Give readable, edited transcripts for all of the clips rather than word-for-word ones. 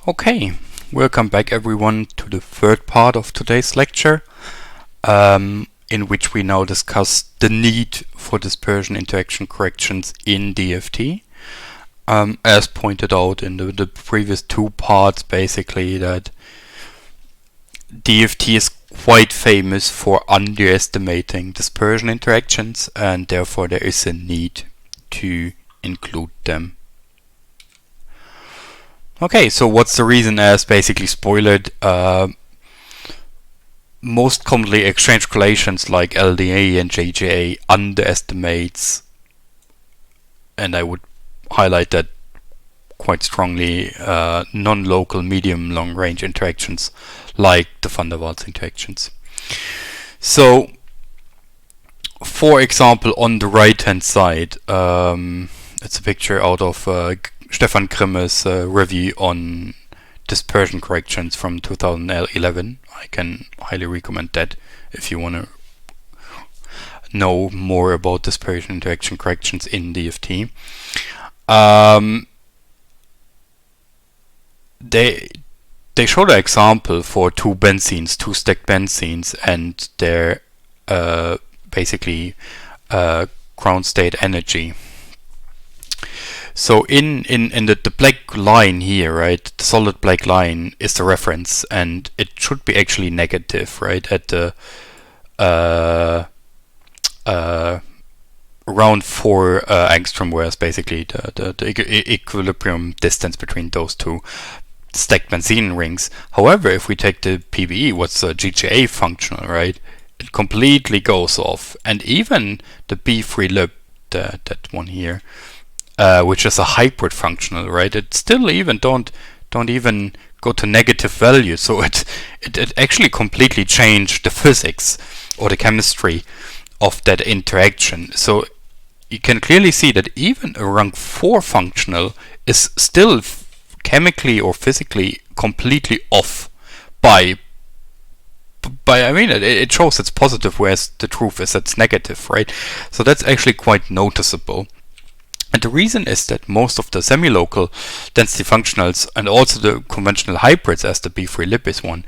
Okay, welcome back everyone to the third part of today's lecture, in which we now discuss the need for dispersion interaction corrections in DFT. As pointed out in the previous two parts, basically that DFT is quite famous for underestimating dispersion interactions, and therefore there is a need to include them. Okay, so what's the reason? As basically spoiled, most commonly exchange correlations like LDA and GGA underestimates, and I would highlight that quite strongly, non-local medium long range interactions like the van der Waals interactions. So for example, on the right hand side, it's a picture out of Stefan Grimme's review on dispersion corrections from 2011. I can highly recommend that if you want to know more about dispersion interaction corrections in DFT. They showed an example for two stacked benzenes, and their basically ground state energy. So in the black line here, right, the solid black line is the reference, and it should be actually negative, right, at the around 4 angstrom, whereas basically the equilibrium distance between those two stacked benzene rings. However, if we take the PBE, what's the GGA functional, right, it completely goes off, and even the B3 lip, that one here, which is a hybrid functional, right? It still even don't even go to negative values. So it actually completely changed the physics or the chemistry of that interaction. So you can clearly see that even a rank 4 functional is still chemically or physically completely off by I mean, it shows it's positive, whereas the truth is it's negative, right? So that's actually quite noticeable. And the reason is that most of the semi-local density functionals and also the conventional hybrids, as the B3 lipis one,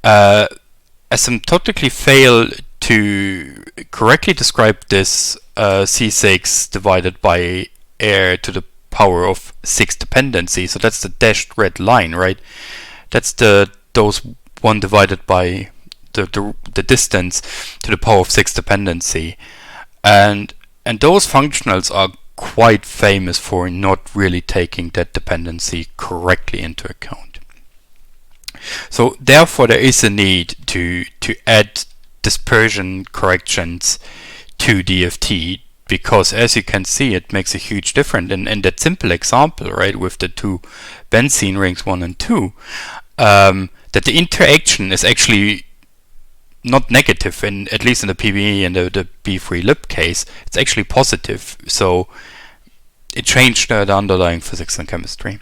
asymptotically fail to correctly describe this C6 divided by air to the power of 6 dependency. So that's the dashed red line, right? That's those 1 divided by the distance to the power of 6 dependency. And those functionals are quite famous for not really taking that dependency correctly into account. So therefore there is a need to add dispersion corrections to DFT, because as you can see, it makes a huge difference. In that simple example, right, with the two benzene rings 1 and 2, that the interaction is actually not negative, at least in the PBE and the B3 lip case, it's actually positive. So it changed the underlying physics and chemistry.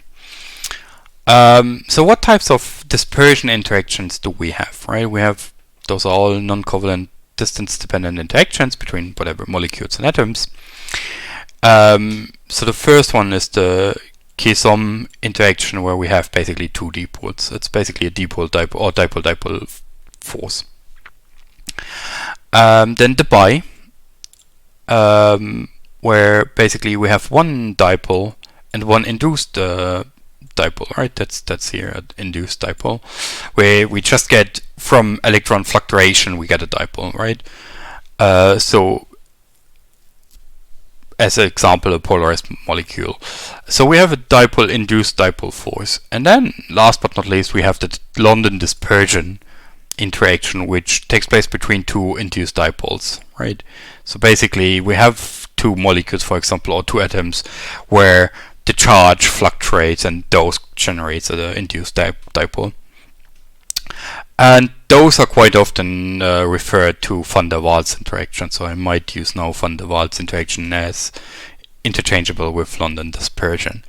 So what types of dispersion interactions do we have, right? We have, those are all non-covalent distance-dependent interactions between whatever molecules and atoms. So the first one is the Kiesom interaction, where we have basically two dipoles. It's basically a dipole-dipole or dipole-dipole force. Then the bi, where basically we have one dipole and one induced dipole, right? That's here, an induced dipole, where we just get from electron fluctuation we get a dipole, right? So as an example, a polarized molecule. So we have a dipole induced dipole force, and then last but not least we have the London dispersion interaction, which takes place between two induced dipoles, right? So basically we have two molecules, for example, or two atoms, where the charge fluctuates, and those generates an induced dipole. And those are quite often referred to van der Waals interaction. So I might use now van der Waals interaction as interchangeable with London dispersion.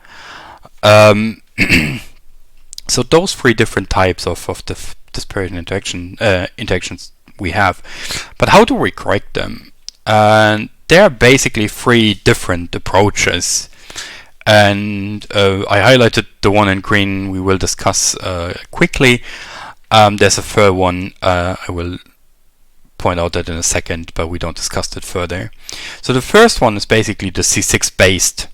So those three different types of the dispersion interactions we have. But how do we correct them? And there are basically three different approaches And I highlighted the one in green we will discuss quickly. There's a third one, I will point out that in a second, but we don't discuss it further. So the first one is basically the C6 based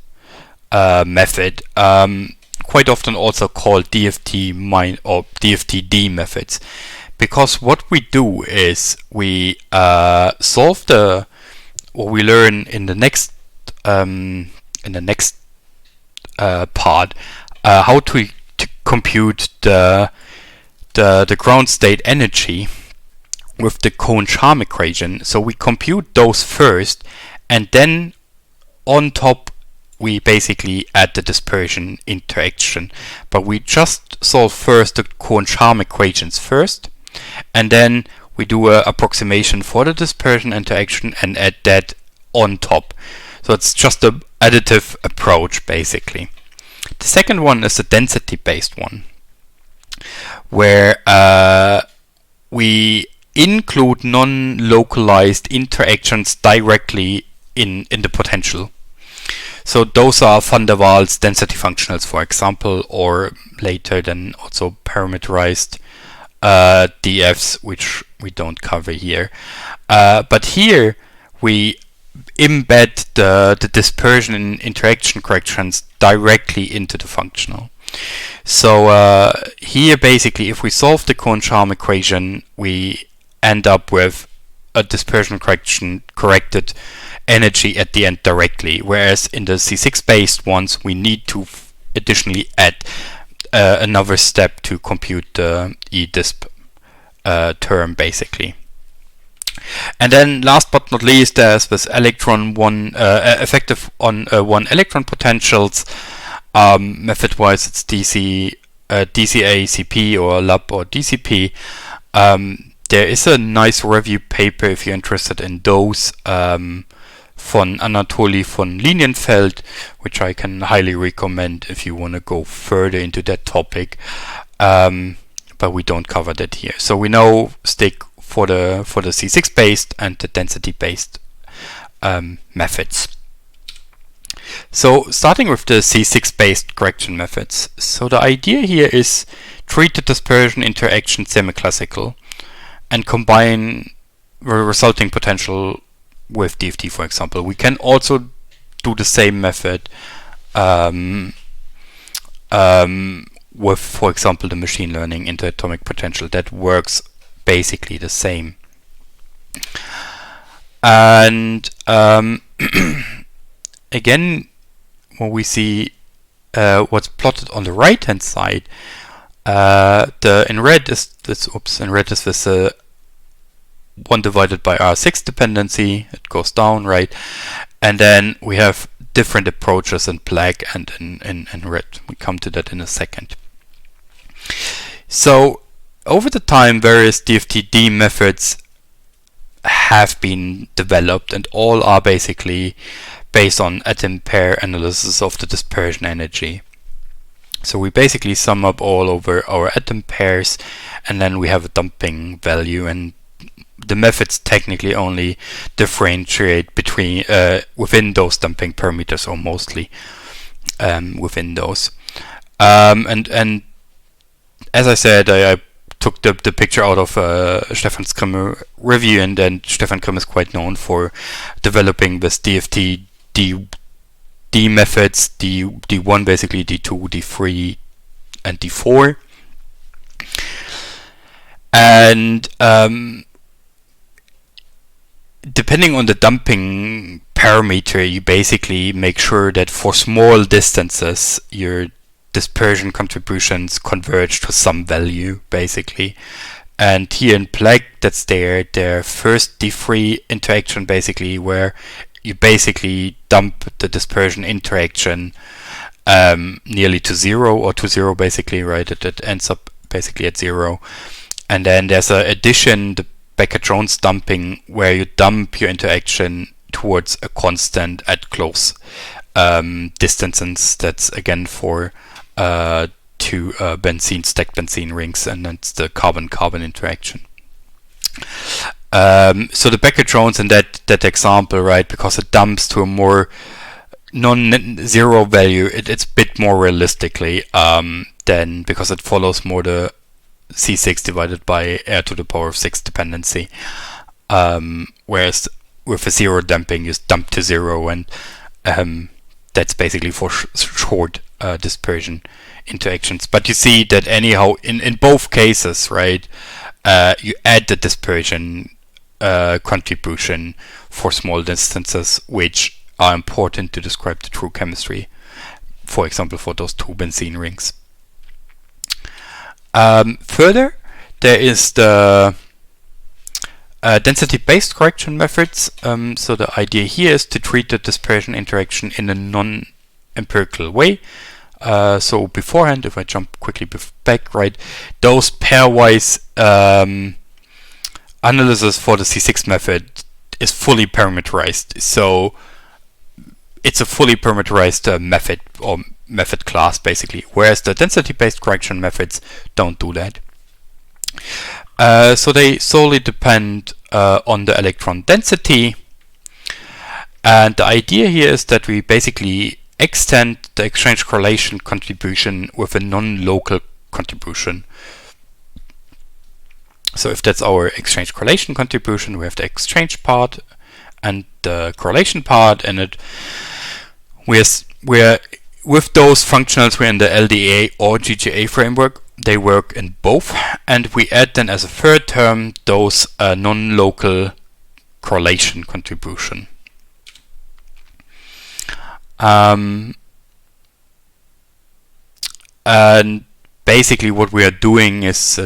method, quite often also called DFT or DFT-D methods, because what we do is we solve what we learn in the next part, how to compute the ground state energy with the Cohen-Charm equation. So we compute those first, and then on top we basically add the dispersion interaction. But we just solve first the Cohen-Charm equations first, and then we do an approximation for the dispersion interaction and add that on top. So it's just an additive approach basically. The second one is the density based one, where we include non-localized interactions directly in the potential. So those are van der Waals density functionals, for example, or later then also parameterized DFs, which we don't cover here. But here we embed the dispersion and interaction corrections directly into the functional. So here basically, if we solve the Cohen-Charm equation, we end up with a dispersion correction corrected energy at the end directly, whereas in the C6 based ones we need to additionally add another step to compute the edisp term basically. And then last but not least, there's this electron effective on one electron potentials. Method wise it's DCA, CP or LAB or DCP. There is a nice review paper if you're interested in those, von Anatoly von Linienfeld, which I can highly recommend if you want to go further into that topic, but we don't cover that here. So we now stick for the C6 based and the density based methods. So starting with the C6 based correction methods. So the idea here is treat the dispersion interaction semi-classical and combine the resulting potential with DFT, for example. We can also do the same method with, for example, the machine learning interatomic potential. That works basically the same. And again, when we see what's plotted on the right hand side, in red is this 1 divided by R6 dependency. It goes down, right? And then we have different approaches in black and in red. We come to that in a second. So over the time, various DFT-D methods have been developed, and all are basically based on atom pair analysis of the dispersion energy. So we basically sum up all over our atom pairs, and then we have a dumping value, and the methods technically only differentiate between within those dumping parameters, or mostly within those. And as I said, I took the picture out of Stefan Skrimmer review, and then Stefan Skrimmer is quite known for developing this DFT D methods, D1 basically, D2, D3, and D4. And depending on the dumping parameter, you basically make sure that for small distances your dispersion contributions converge to some value basically. And here in black, that's their first D3 interaction basically, where you basically dump the dispersion interaction nearly to zero, or to zero basically, right? It ends up basically at zero. And then there's an addition, the Becker-Jones dumping, where you dump your interaction towards a constant at close distances. That's again for two stacked benzene rings, and that's the carbon-carbon interaction. So the Becker-Jones in that example, right, because it dumps to a more non-zero value, it's a bit more realistically than, because it follows more the C6 divided by r to the power of 6 dependency. Whereas with a zero damping, you dump to zero, and that's basically for short dispersion interactions. But you see that anyhow, in both cases, right, you add the dispersion contribution for small distances, which are important to describe the true chemistry. For example, for those two benzene rings. Further, there is the density-based correction methods. So the idea here is to treat the dispersion interaction in a non-empirical way. So beforehand, if I jump quickly back, right, those pairwise analysis for the C6 method is fully parameterized. So it's a fully parameterized method or method class basically, whereas the density-based correction methods don't do that. So they solely depend on the electron density, and the idea here is that we basically extend the exchange correlation contribution with a non-local contribution. So if that's our exchange correlation contribution, we have the exchange part and the correlation part, and we're with those functionals, we're in the LDA or GGA framework. They work in both, and we add then as a third term those non-local correlation contribution. And basically what we are doing is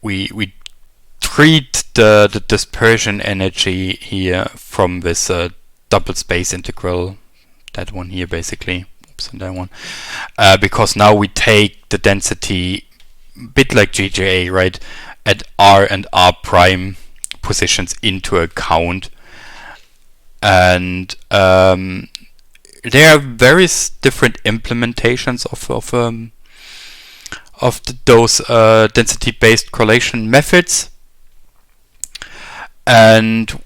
we treat the dispersion energy here from this double space integral, that one here basically, oops, and that one, because now we take the density, a bit like GGA, right, at R and R prime positions into account. And there are various different implementations of those density-based correlation methods, and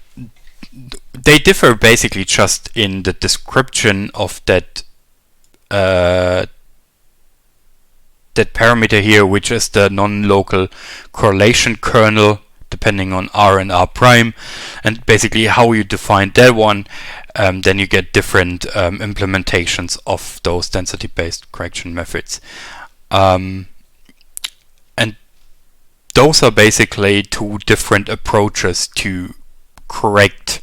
they differ basically just in the description of that that parameter here, which is the non-local correlation kernel, depending on R and R prime, and basically how you define that one. Then you get different implementations of those density-based correction methods. And those are basically two different approaches to correct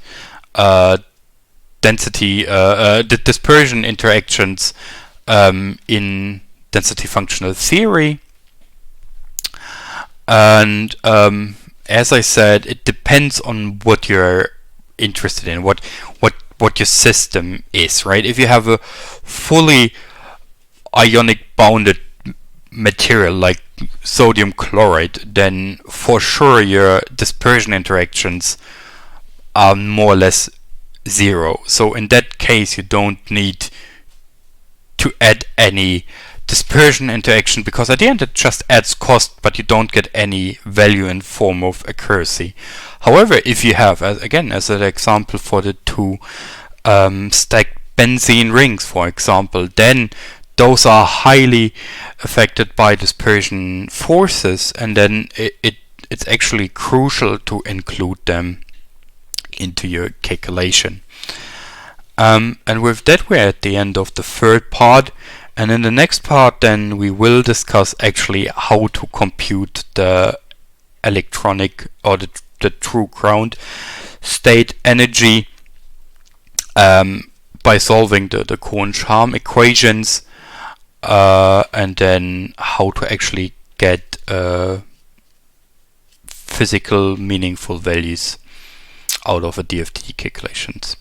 density, the dispersion interactions in density functional theory. And as I said, it depends on what you're interested in, what your system is, right? If you have a fully ionic bounded material like sodium chloride, then for sure your dispersion interactions are more or less zero. So in that case, you don't need to add any dispersion interaction, because at the end it just adds cost, but you don't get any value in form of accuracy. However, if you have, again, as an example for the two stacked benzene rings, for example, then those are highly affected by dispersion forces, and then it's actually crucial to include them into your calculation. And with that, we're at the end of the third part. And in the next part, then we will discuss actually how to compute the electronic or the true ground state energy by solving the Cohen-Charm equations, and then how to actually get physical meaningful values out of a DFT calculations.